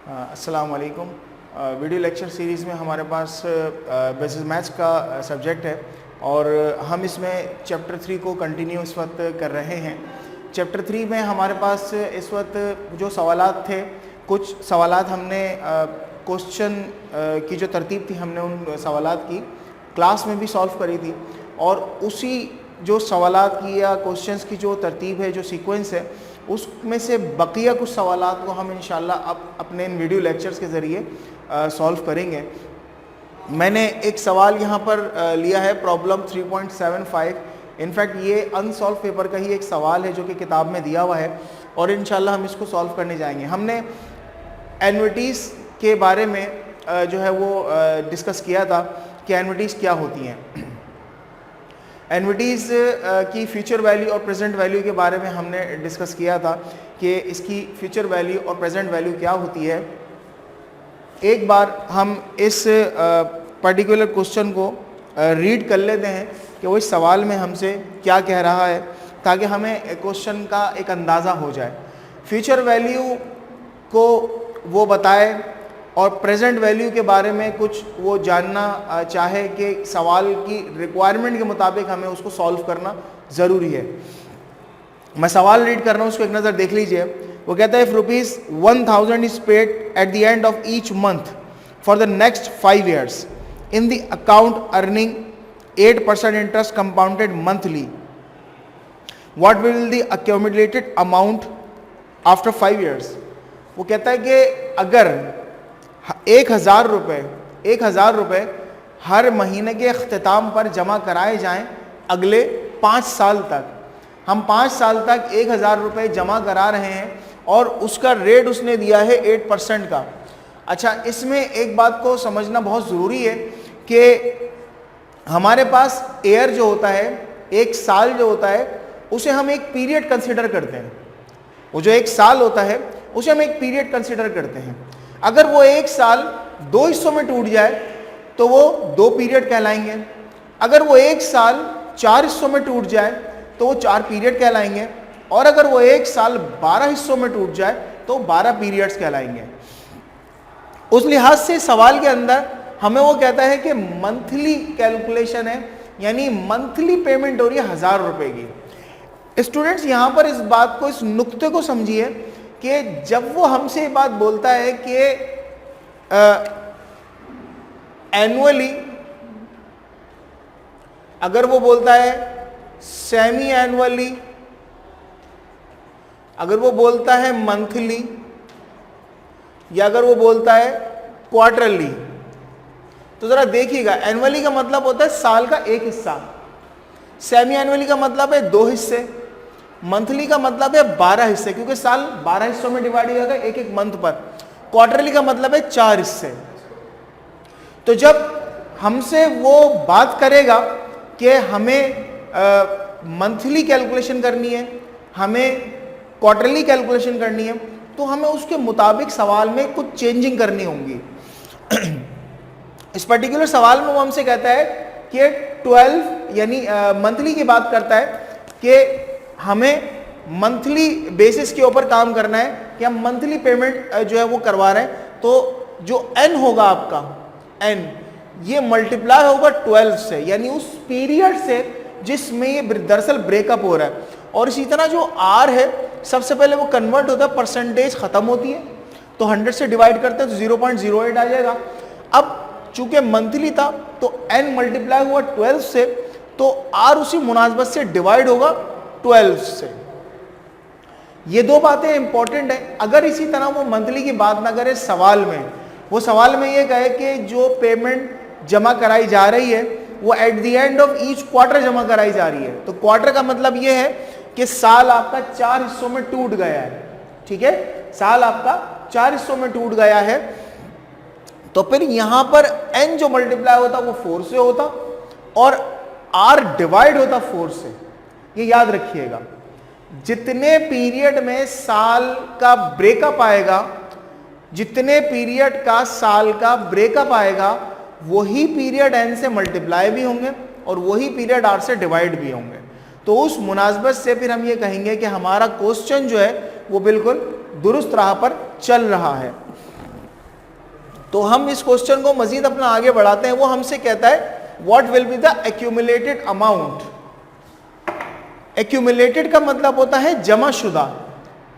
अस्सलाम वालेकुम। Video lecture series में हमारे पास बेसिस मैथ्स का सब्जेक्ट है और हम इसमें चैप्टर 3 को कंटिन्यू इस वक्त कर रहे हैं। चैप्टर 3 में हमारे पास इस वक्त जो सवालात थे, कुछ सवालात हमने क्वेश्चन की जो तरतीब थी हमने उन सवालात की क्लास में भी सॉल्व करी थी और उसी जो सवालात की या क्वेश्चंस की जो तरतीब है, जो सीक्वेंस है, उसमें से बकिया कुछ सवालात को हम इंशाल्लाह अब अपने इन वीडियो लेक्चर्स के ज़रिए सॉल्व करेंगे। मैंने एक सवाल यहाँ पर लिया है प्रॉब्लम 3.75। इनफैक्ट ये अनसॉल्व पेपर का ही एक सवाल है जो कि किताब में दिया हुआ है और इंशाल्लाह हम इसको सॉल्व करने जाएंगे। हमने एन्युइटीज़ के बारे में जो है वो डिस्कस किया था कि एन्युइटीज़ क्या होती हैं। एन्युइटीज़ की फ्यूचर वैल्यू और प्रेजेंट वैल्यू के बारे में हमने डिस्कस किया था कि इसकी फ्यूचर वैल्यू और प्रेजेंट वैल्यू क्या होती है। एक बार हम इस पर्टिकुलर क्वेश्चन को रीड कर लेते हैं कि वो इस सवाल में हमसे क्या कह रहा है, ताकि हमें क्वेश्चन का एक अंदाज़ा हो जाए। फ्यूचर वैल्यू को वो बताए और प्रेजेंट वैल्यू के बारे में कुछ वो जानना चाहे कि सवाल की रिक्वायरमेंट के मुताबिक हमें उसको सॉल्व करना ज़रूरी है। मैं सवाल रीड कर रहा हूँ, उसको एक नज़र देख लीजिए। वो कहता है if ₹1000 is paid at the end of each month for the next 5 years in the account earning 8% interest compounded monthly, what will the accumulated amount after 5 years। वो कहता है कि अगर 1000 रुपये हर महीने के अख्तिताम पर जमा कराए जाएं अगले 5 साल तक, हम 5 साल तक 1000 रुपये जमा करा रहे हैं और उसका रेट उसने दिया है 8% का। अच्छा, इसमें एक बात को समझना बहुत ज़रूरी है कि हमारे पास ईयर जो होता है, एक साल जो होता है, उसे हम एक पीरियड कंसिडर करते हैं। वो जो एक साल होता है उसे हम एक पीरियड कंसिडर करते हैं। अगर वो एक साल 2 हिस्सों में टूट जाए तो वो 2 पीरियड कहलाएंगे। अगर वो एक साल 4 हिस्सों में टूट जाए तो वो 4 पीरियड कहलाएंगे और अगर वो एक साल 12 हिस्सों में टूट जाए तो 12 पीरियड्स कहलाएंगे। उस लिहाज से सवाल के अंदर हमें वो कहता है कि मंथली कैलकुलेशन है, यानी मंथली पेमेंट हो रही है 1000 रुपये की। स्टूडेंट्स, यहाँ पर इस बात को, इस नुक्ते को समझिए कि जब वो हमसे ये बात बोलता है कि एनुअली, अगर वो बोलता है सेमी एनुअली, अगर वो बोलता है मंथली, या अगर वो बोलता है क्वार्टरली, तो जरा देखिएगा, एनुअली का मतलब होता है साल का एक हिस्सा, सेमी एनुअली का मतलब है 2 हिस्से, मंथली का मतलब है 12 हिस्से, क्योंकि साल 12 हिस्सों में डिवाइड हो जाएगा एक एक मंथ पर। क्वार्टरली का मतलब है 4 हिस्से। तो जब हमसे वो बात करेगा कि हमें मंथली कैलकुलेशन करनी है, हमें क्वार्टरली कैलकुलेशन करनी है, तो हमें उसके मुताबिक सवाल में कुछ चेंजिंग करनी होंगी। इस पर्टिकुलर सवाल में वो हमसे कहता है कि 12 यानी मंथली की बात करता है कि हमें मंथली बेसिस के ऊपर काम करना है कि हम मंथली पेमेंट जो है वो करवा रहे हैं। तो जो n होगा आपका, n ये मल्टीप्लाई होगा 12 से, यानी उस पीरियड से जिसमें ये दरअसल ब्रेकअप हो रहा है। और इसी तरह जो r है, सबसे पहले वो कन्वर्ट होता है, परसेंटेज ख़त्म होती है, तो 100 से डिवाइड करते हैं तो 0.08 आ जाएगा। अब चूंकि मंथली था तो n मल्टीप्लाई हुआ 12 से, तो r उसी मुनासबत से डिवाइड होगा 12 से। ये 2 बातें इंपॉर्टेंट है। अगर इसी तरह वो मंथली की बात ना करे सवाल में, वो सवाल में ये कहे कि जो पेमेंट जमा कराई जा रही है वो at the end of each quarter जमा कराई जा रही है, तो क्वार्टर का मतलब ये है कि साल आपका 4 हिस्सों में टूट गया है। ठीक है, साल आपका 4 हिस्सों में टूट गया है, तो फिर यहां पर n जो मल्टीप्लाई होता वो 4 से होता और r डिवाइड होता 4 से। ये याद रखिएगा, जितने पीरियड में साल का ब्रेकअप आएगा, जितने पीरियड का साल का ब्रेकअप आएगा, वही पीरियड n से मल्टीप्लाई भी होंगे और वही पीरियड r से डिवाइड भी होंगे। तो उस मुनासबत से फिर हम ये कहेंगे कि हमारा क्वेश्चन जो है वो बिल्कुल दुरुस्त राह पर चल रहा है। तो हम इस क्वेश्चन को मजीद अपना आगे बढ़ाते हैं। वो हमसे कहता है what will be the accumulated amount. Accumulated का मतलब होता है जमा शुदा,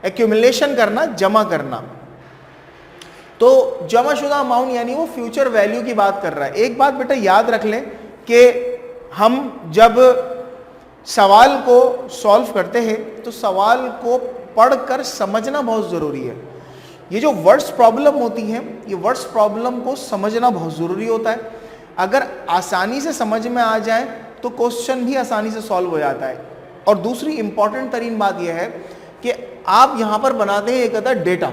एक्यूमुलेशन करना, जमा करना। तो जमा शुदा अमाउंट यानी वो फ्यूचर वैल्यू की बात कर रहा है। एक बात बेटा याद रख लें कि हम जब सवाल को सॉल्व करते हैं तो सवाल को पढ़कर समझना बहुत ज़रूरी है। ये जो वर्ड्स प्रॉब्लम होती हैं, ये वर्ड्स प्रॉब्लम को समझना बहुत ज़रूरी होता है। अगर आसानी से समझ में आ जाए तो क्वेश्चन भी आसानी से सॉल्व हो जाता है। और दूसरी इंपॉर्टेंट तरीन बात यह है कि आप यहाँ पर बनाते हैं एक अदर डेटा।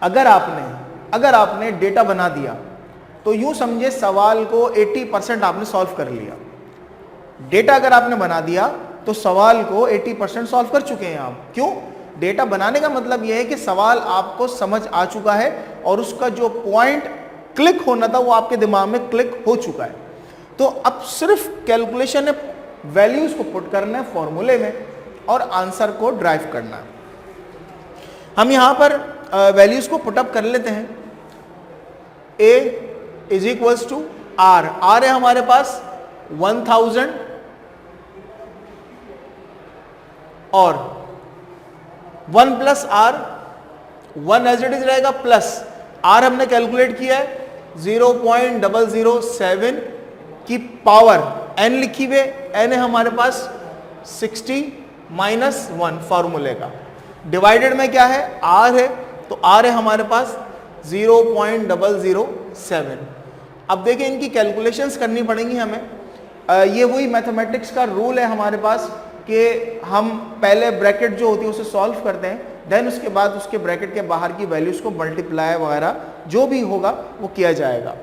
अगर आपने डेटा बना दिया तो यूँ समझे सवाल को 80% आपने सॉल्व कर लिया। डेटा अगर आपने बना दिया तो सवाल को 80% सॉल्व कर चुके हैं आप। क्यों? डेटा बनाने का मतलब यह है कि सवाल आपको समझ आ चुका है और उसका जो पॉइंट क्लिक होना था वो आपके दिमाग में क्लिक हो चुका है। तो अब सिर्फ कैलकुलेशन है, वैल्यूज को पुट करना है फॉर्मूले में और आंसर को ड्राइव करना है। हम यहां पर वैल्यूज को पुटअप कर लेते हैं। a is equals to r है हमारे पास 1000 और 1 plus r, 1 as it is रहेगा, प्लस r हमने कैलकुलेट किया है 0.007 की पावर n लिखी हुई है। n है हमारे पास 60 माइनस 1 फार्मूले का। डिवाइडेड में क्या है? r है, तो r है हमारे पास 0.007। अब देखिए इनकी कैलकुलेशंस करनी पड़ेंगी हमें। ये वही मैथमेटिक्स का रूल है हमारे पास कि हम पहले ब्रैकेट जो होती है उसे सॉल्व करते हैं, देन उसके बाद उसके ब्रैकेट के बाहर की वैल्यूज को मल्टीप्लाई वगैरह जो भी होगा वो किया जाएगा।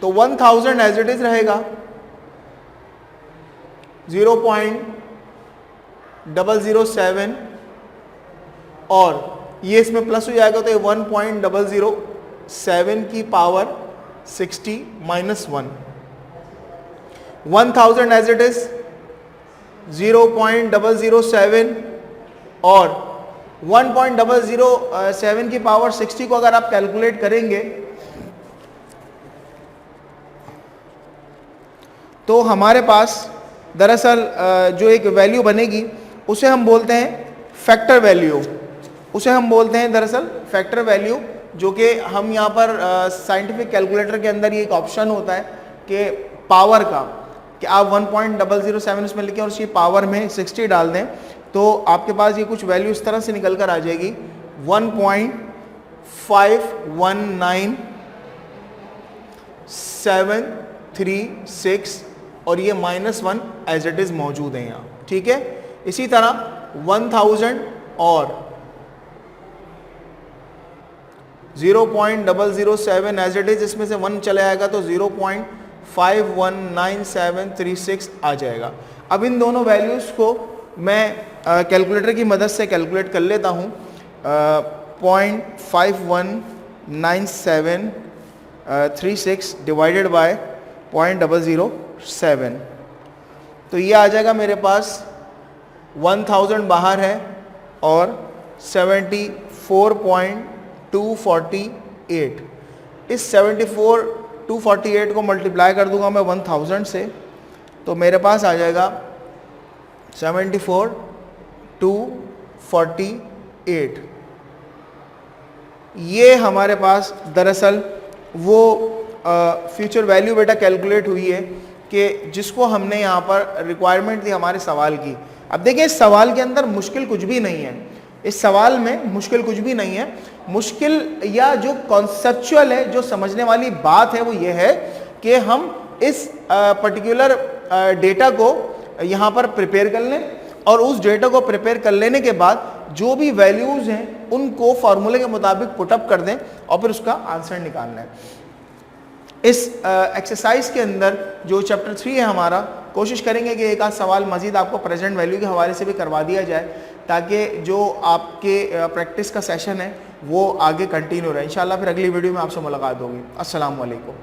तो 1000 एज इट इज रहेगा 0.007 और ये इसमें प्लस हो जाएगा तो ये 1.007 की power 60 minus 1। 1000 as it is 0.007 और 1.007 की पावर 60 को अगर आप कैलकुलेट करेंगे तो हमारे पास दरअसल जो एक वैल्यू बनेगी उसे हम बोलते हैं फैक्टर वैल्यू। उसे हम बोलते हैं दरअसल फैक्टर वैल्यू, जो कि हम यहाँ पर साइंटिफिक कैलकुलेटर के अंदर ये एक ऑप्शन होता है कि पावर का, कि आप 1.007 इसमें लिखें और उसकी पावर में 60 डाल दें तो आपके पास ये कुछ वैल्यू इस तरह से निकल कर आ जाएगी 1.519736 और ये -1 एज इट इज़ मौजूद है यहाँ। ठीक है, इसी तरह 1000 और 0.007 एज इट इज, इसमें से 1 चले आएगा तो 0.519736 आ जाएगा। अब इन दोनों वैल्यूज़ को मैं कैलकुलेटर की मदद से कैलकुलेट कर लेता हूँ। 0.519736 डिवाइडेड बाय 0.007, तो ये आ जाएगा मेरे पास 1000 बाहर है और 74.248। इस 74.248 को मल्टीप्लाई कर दूंगा मैं 1000 से तो मेरे पास आ जाएगा 74.248। ये हमारे पास दरअसल वो फ्यूचर वैल्यू बेटा कैलकुलेट हुई है कि जिसको हमने यहाँ पर रिक्वायरमेंट थी हमारे सवाल की। अब देखिए इस सवाल के अंदर मुश्किल कुछ भी नहीं है, इस सवाल में मुश्किल कुछ भी नहीं है। मुश्किल या जो कॉन्सेप्चुअल है, जो समझने वाली बात है वो ये है कि हम इस पर्टिकुलर डेटा को यहाँ पर प्रिपेयर कर लें और उस डेटा को प्रिपेयर कर लेने के बाद जो भी वैल्यूज़ हैं उनको फार्मूले के मुताबिक पुटअप कर दें और फिर उसका आंसर निकालना है। इस एक्सरसाइज के अंदर जो चैप्टर 3 है हमारा, कोशिश करेंगे कि एक आध सवाल मजीद आपको प्रेजेंट वैल्यू के हवाले से भी करवा दिया जाए ताकि जो आपके प्रैक्टिस का सेशन है वो आगे कंटिन्यू रहे। इंशाल्लाह फिर अगली वीडियो में आपसे मुलाकात होगी। अस्सलाम वालेकुम।